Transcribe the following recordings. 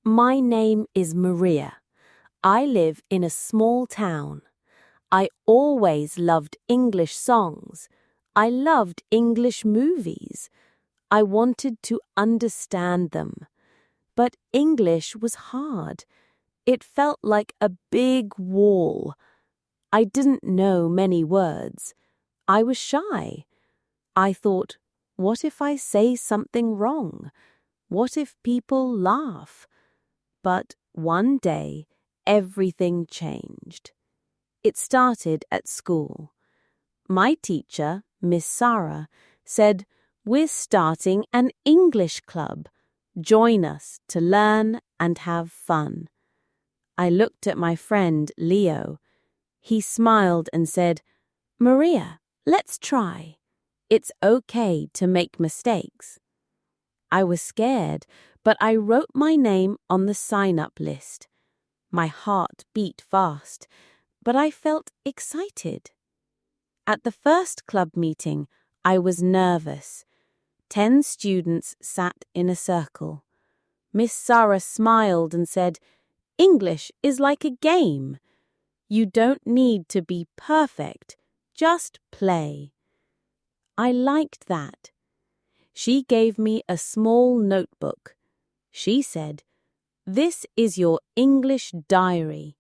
My name is Maria. I live in a small town. I always loved English songs. I loved English movies. I wanted to understand them. But English was hard. It felt like a big wall. I didn't know many words. I was shy. I thought, what if I say something wrong? What if people laugh? But one day, everything changed. It started at school. My teacher, Miss Sarah, said, "We're starting an English club. Join us to learn and have fun." I looked at my friend, Leo. He smiled and said, "Maria, let's try. It's okay to make mistakes." I was scared, but I wrote my name on the sign-up list. My heart beat fast, but I felt excited. At the first club meeting, I was nervous. 10 students sat in a circle. Miss Sarah smiled and said, "English is like a game. You don't need to be perfect, just play." I liked that. She gave me a small notebook. She said, "This is your English diary.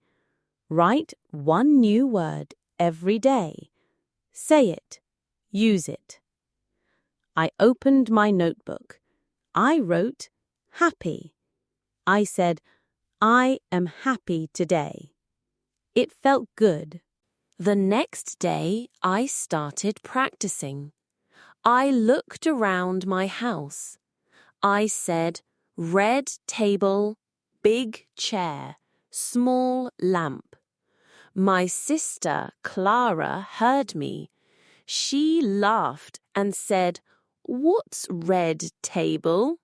Write one new word every day. Say it. Use it." I opened my notebook. I wrote, "happy." I said, "I am happy today." It felt good. The next day, I started practicing. I looked around my house. I said, "Red table, big chair, small lamp." My sister, Clara, heard me. She laughed and said, "What's red table?"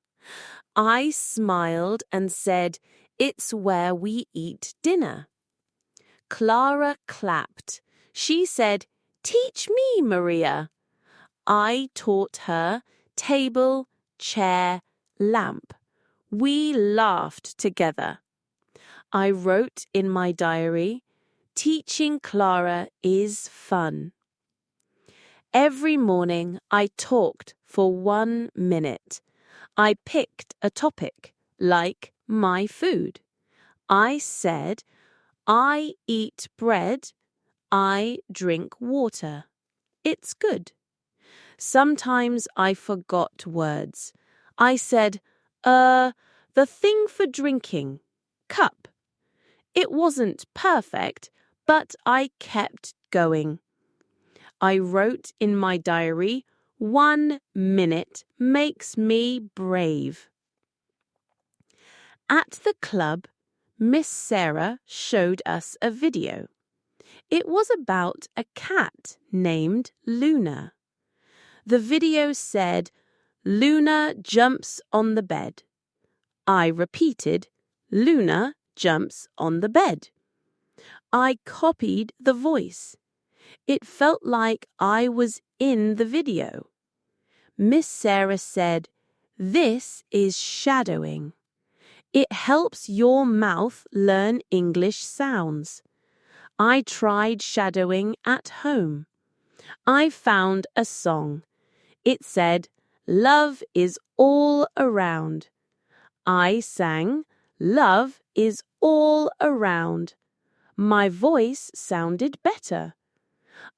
I smiled and said, "It's where we eat dinner." Clara clapped. She said, "Teach me, Maria." I taught her table, chair, lamp. We laughed together. I wrote in my diary, "Teaching Clara is fun." Every morning I talked for 1 minute. I picked a topic, like my food. I said, "I eat bread. I drink water. It's good." Sometimes I forgot words. I said, the thing for drinking, cup." It wasn't perfect, but I kept going. I wrote in my diary, "1 minute makes me brave." At the club, Miss Sarah showed us a video. It was about a cat named Luna. The video said, "Luna jumps on the bed." I repeated, "Luna jumps on the bed." I copied the voice. It felt like I was in the video. Miss Sarah said, "This is shadowing. It helps your mouth learn English sounds." I tried shadowing at home. I found a song. It said, "Love is all around." I sang, "Love is all around." My voice sounded better.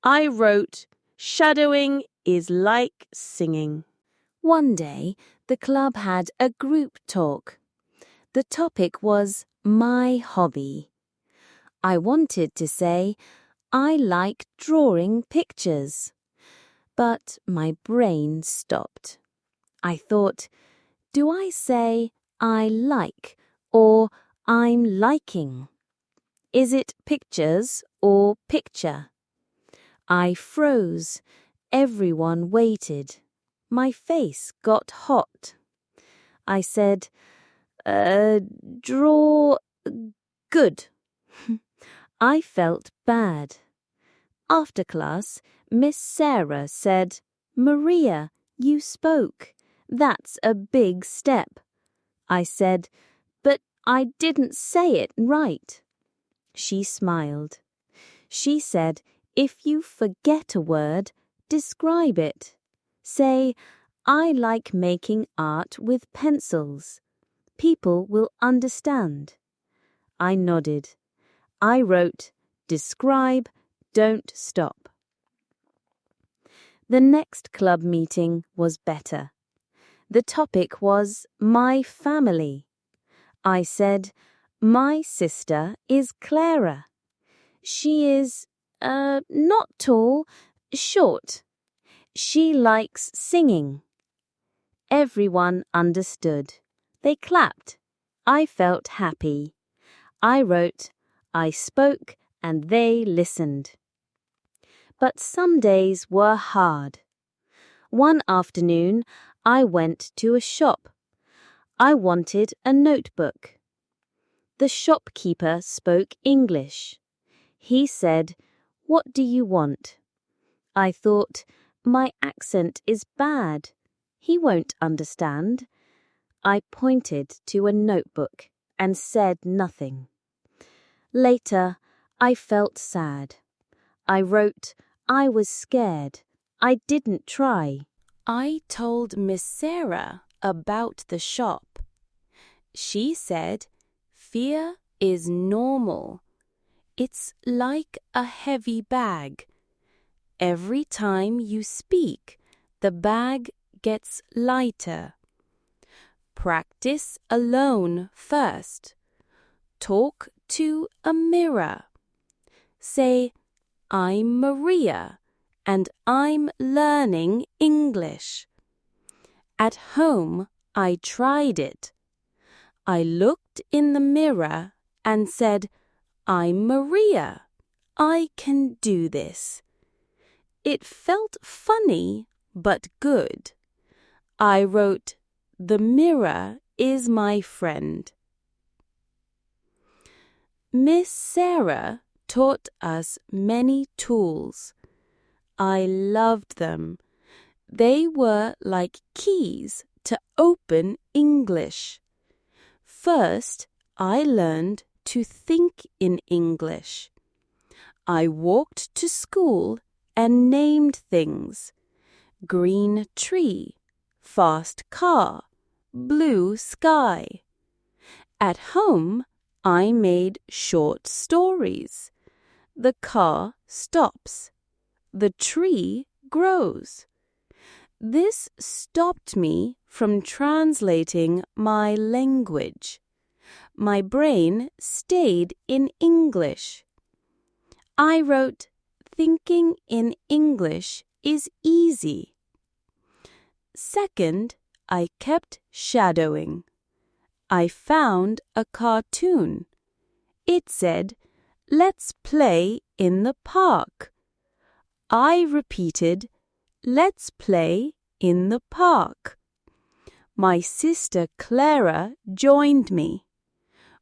I wrote, "Shadowing is like singing." One day, the club had a group talk. The topic was my hobby. I wanted to say, "I like drawing pictures." But my brain stopped. I thought, do I say "I like" or "I'm liking"? Is it pictures or picture? I froze. Everyone waited. My face got hot. I said, "Draw good." I felt bad. After class, Miss Sarah said, "Maria, you spoke. That's a big step." I said, "But I didn't say it right." She smiled. She said, "If you forget a word, describe it. Say, 'I like making art with pencils.' People will understand." I nodded. I wrote, "Describe, don't stop." The next club meeting was better. The topic was my family. I said, "My sister is Clara. She is, not tall, short. She likes singing." Everyone understood. They clapped. I felt happy. I wrote, "I spoke and they listened." But some days were hard. One afternoon, I went to a shop. I wanted a notebook. The shopkeeper spoke English. He said, "What do you want?" I thought, my accent is bad. He won't understand. I pointed to a notebook and said nothing. Later, I felt sad. I wrote, "I was scared. I didn't try." I told Miss Sarah about the shop. She said, "Fear is normal. It's like a heavy bag. Every time you speak, the bag gets lighter. Practice alone first. Talk to a mirror. Say, 'I'm Maria, and I'm learning English.' At home, I tried it. I looked in the mirror and said, 'I'm Maria. I can do this.' It felt funny, but good. I wrote, 'The mirror is my friend.'" Miss Sarah taught us many tools. I loved them. They were like keys to open English. First, I learned to think in English. I walked to school and named things: green tree, fast car, blue sky. At home, I made short stories. The car stops. The tree grows. This stopped me from translating my language. My brain stayed in English. I wrote, "Thinking in English is easy." Second, I kept shadowing. I found a cartoon. It said, "Let's play in the park." I repeated, "Let's play in the park." My sister Clara joined me.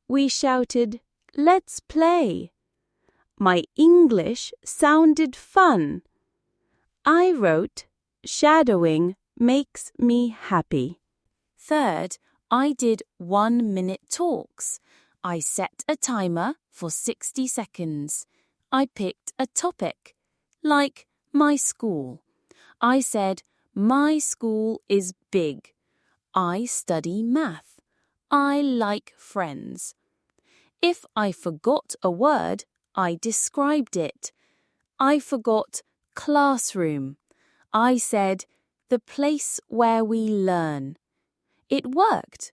We shouted, "Let's play." My English sounded fun. I wrote, "Shadowing makes me happy." Third, I did 1-minute talks. I set a timer for 60 seconds. I picked a topic, like my school. I said, "My school is big. I study math. I like friends." If I forgot a word, I described it. I forgot classroom. I said, "The place where we learn." It worked.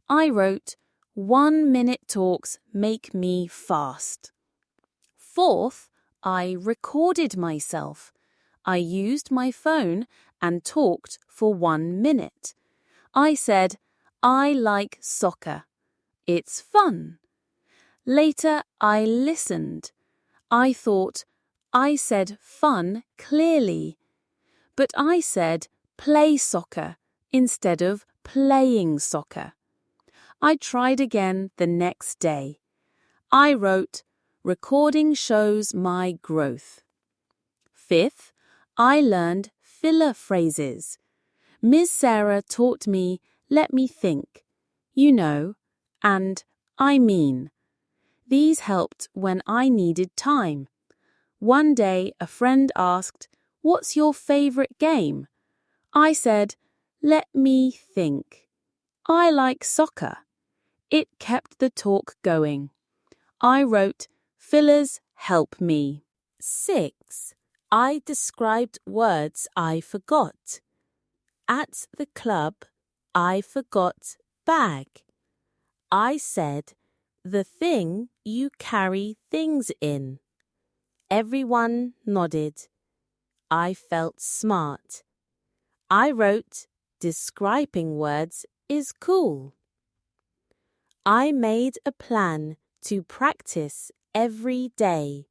I wrote, 1-minute talks make me fast. Fourth, I recorded myself. I used my phone and talked for 1 minute. I said, "I like soccer. It's fun." Later, I listened. I thought, I said fun clearly. But I said play soccer instead of playing soccer. I tried again the next day. I wrote, "Recording shows my growth." Fifth, I learned filler phrases. Miss Sarah taught me, "Let me think," and I mean. These helped when I needed time. One day a friend asked, "What's your favorite game?" I said, "Let me think. I like soccer." It kept the talk going. I wrote, "Fillers help me." 6. I described words I forgot. At the club, I forgot bag. I said, the thing you carry things in. Everyone nodded. I felt smart. I wrote, describing words is cool. I made a plan to practice every day.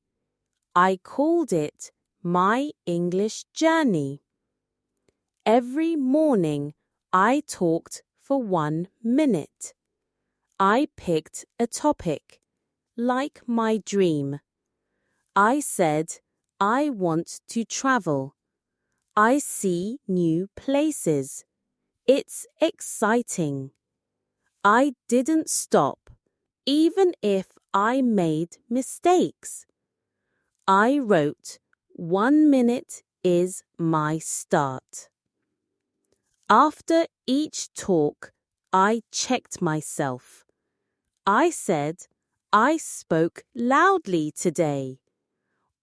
I called it my English journey. Every morning, I talked for 1 minute. I picked a topic, like my dream. I said, I want to travel. I see new places. It's exciting. I didn't stop, even if I made mistakes. I wrote, 1 minute is my start. After each talk, I checked myself. I said, I spoke loudly today.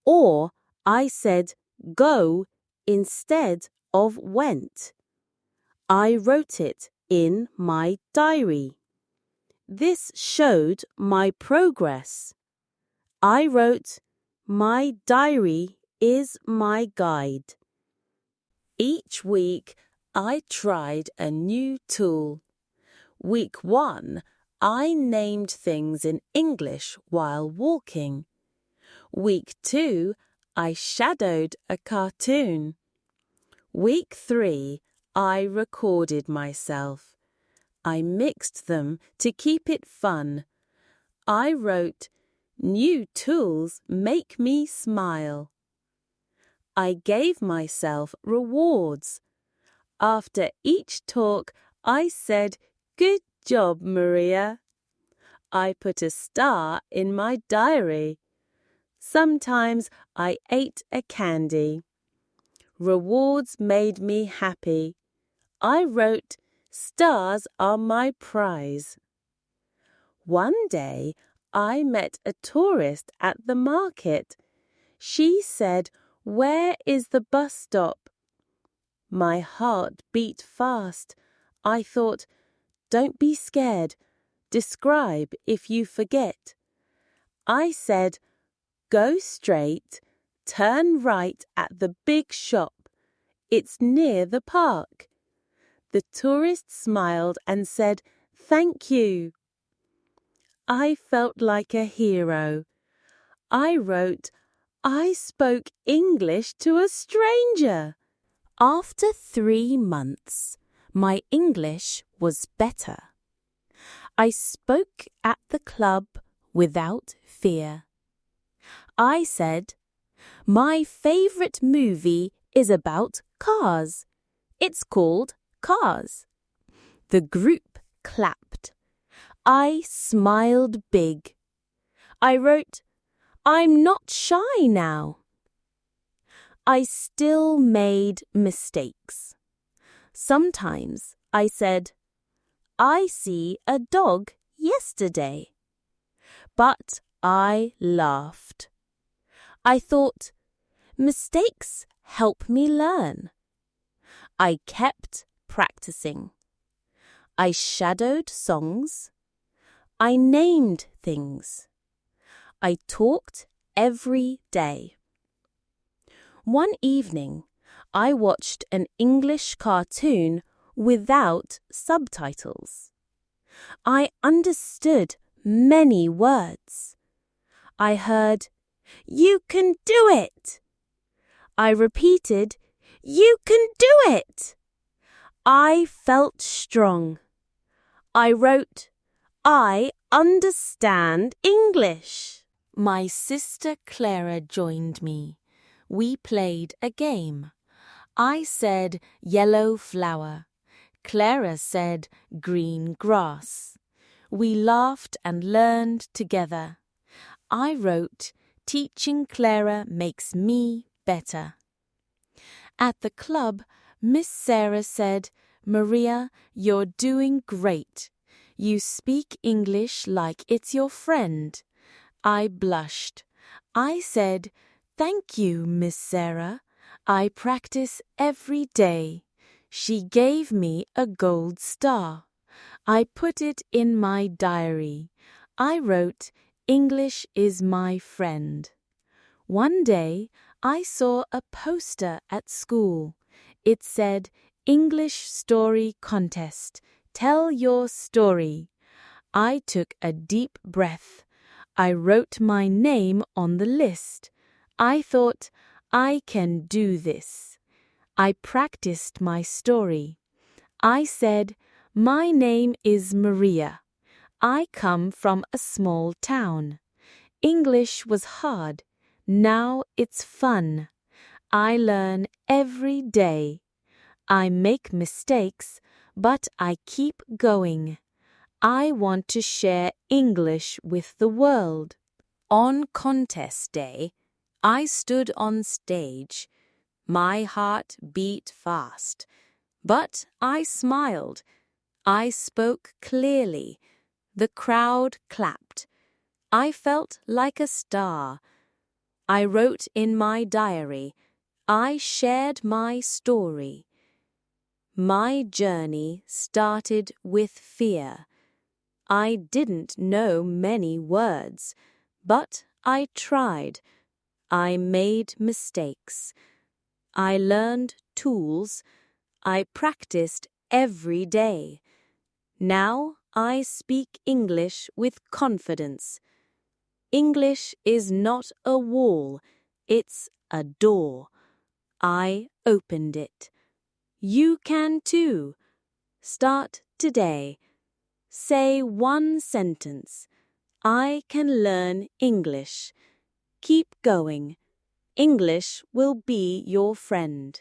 Or I said, go instead of went. I wrote it in my diary. This showed my progress. I wrote, my diary is my guide. Each week, I tried a new tool. Week 1, I named things in English while walking. Week 2, I shadowed a cartoon. Week 3, I recorded myself. I mixed them to keep it fun. I wrote, new tools make me smile. I gave myself rewards. After each talk, I said, good job, Maria. I put a star in my diary. Sometimes I ate a candy. Rewards made me happy. I wrote, stars are my prize. One day, I met a tourist at the market. She said, where is the bus stop? My heart beat fast. I thought, don't be scared. Describe if you forget. I said, go straight, turn right at the big shop. It's near the park. The tourist smiled and said, thank you. I felt like a hero. I wrote, I spoke English to a stranger. After 3 months, my English was better. I spoke at the club without fear. I said, my favorite movie is about cars. It's called Cars. The group clapped. I smiled big. I wrote, I'm not shy now. I still made mistakes. Sometimes I said, I see a dog yesterday. But I laughed. I thought, mistakes help me learn. I kept practicing. I shadowed songs. I named things. I talked every day. One evening, I watched an English cartoon without subtitles. I understood many words. I heard, you can do it. I repeated, you can do it. I felt strong. I wrote, I understand English. My sister Clara joined me. We played a game. I said yellow flower. Clara said green grass. We laughed and learned together. I wrote, "Teaching Clara makes me better." At the club, Miss Sarah said, "Maria, you're doing great. You speak English like it's your friend." I blushed. I said, "Thank you, Miss Sarah. I practice every day." She gave me a gold star. I put it in my diary. I wrote, "English is my friend." One day, I saw a poster at school. It said, "English Story Contest. Tell your story." I took a deep breath. I wrote my name on the list. I thought, I can do this. I practiced my story. I said, "My name is Maria. I come from a small town. English was hard. Now it's fun. I learn every day. I make mistakes, but I keep going. I want to share English with the world." On contest day, I stood on stage. My heart beat fast, but I smiled. I spoke clearly. The crowd clapped. I felt like a star. I wrote in my diary. I shared my story. My journey started with fear. I didn't know many words, but I tried. I made mistakes. I learned tools. I practiced every day. Now I speak English with confidence. English is not a wall, it's a door. I opened it. You can too. Start today. Say one sentence. I can learn English. Keep going. English will be your friend.